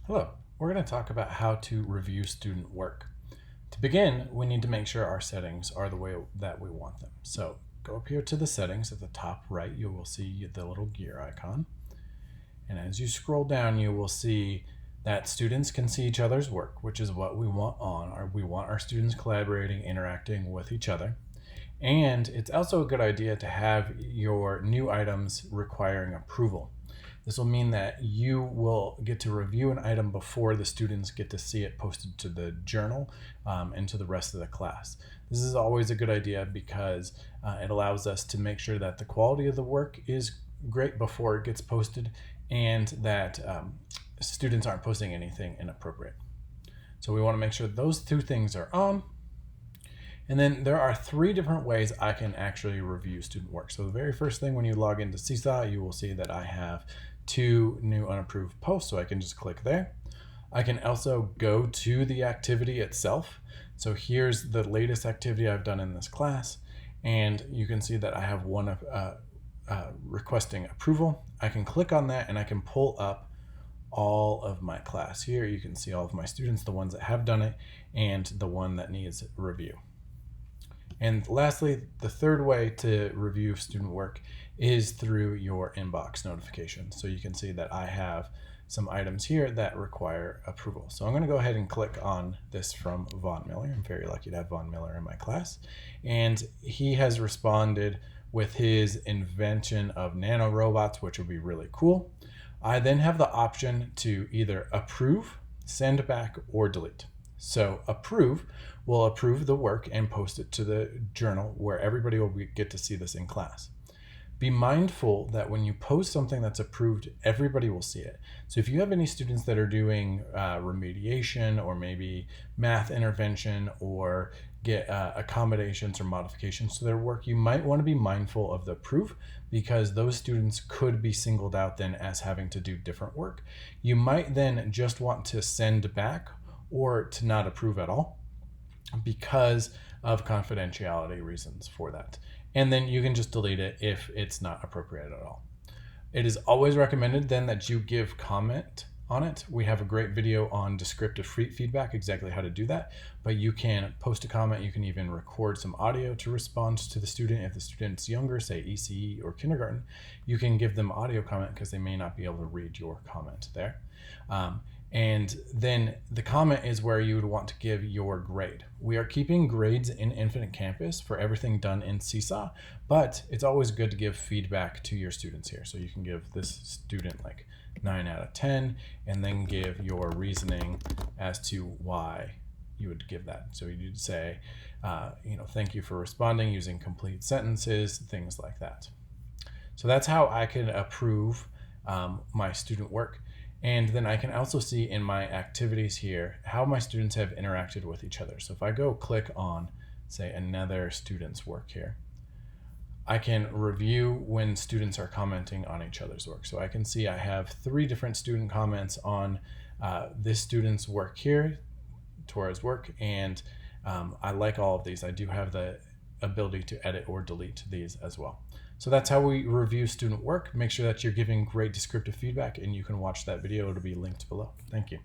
Hello, we're going to talk about how to review student work. To begin, we need to make sure our settings are the way that we want them. So go up here to the settings at the top right, you will see the little gear icon. And as you scroll down, you will see that students can see each other's work, which is what we want on. We want our students collaborating, interacting with each other. And it's also a good idea to have your new items requiring approval. This will mean that you will get to review an item before the students get to see it posted to the journal and to the rest of the class. This is always a good idea because it allows us to make sure that the quality of the work is great before it gets posted and that students aren't posting anything inappropriate. So we want to make sure those two things are on. And then there are three different ways I can actually review student work. So the very first thing, when you log into Seesaw, you will see that I have 2 new unapproved posts, so I can just click there. I can also go to the activity itself. So here's the latest activity I've done in this class, and you can see that I have one requesting approval. I can click on that and I can pull up all of my class. Here you can see all of my students, the ones that have done it and the one that needs review. And lastly, the third way to review student work is through your inbox notifications. So you can see that I have some items here that require approval. So I'm going to go ahead and click on this from Von Miller. I'm very lucky to have Von Miller in my class. And he has responded with his invention of nanorobots, which would be really cool. I then have the option to either approve, send back, or delete. So approve will approve the work and post it to the journal where everybody will get to see this in class. Be mindful that when you post something that's approved, everybody will see it. So if you have any students that are doing remediation or maybe math intervention or get accommodations or modifications to their work, you might want to be mindful of the approve because those students could be singled out then as having to do different work. You might then just want to send back or to not approve at all because of confidentiality reasons for that. And then you can just delete it if it's not appropriate at all. It is always recommended then that you give comment on it. We have a great video on descriptive feedback, exactly how to do that, but you can post a comment. You can even record some audio to respond to the student. If the student's younger, say ECE or kindergarten, you can give them audio comment because they may not be able to read your comment there. And then the comment is where you would want to give your grade. We are keeping grades in Infinite Campus for everything done in Seesaw, but it's always good to give feedback to your students here. So you can give this student like 9 out of 10 and then give your reasoning as to why you would give that. So you'd say, thank you for responding using complete sentences, things like that. So that's how I can approve my student work. And then I can also see in my activities here how my students have interacted with each other. So if I go click on, say, another student's work here, I can review when students are commenting on each other's work. So I can see I have 3 different student comments on this student's work here, Tora's work, and I like all of these. I do have the ability to edit or delete these as well. So that's how we review student work. Make sure that you're giving great descriptive feedback, and you can watch that video. It'll be linked below. Thank you.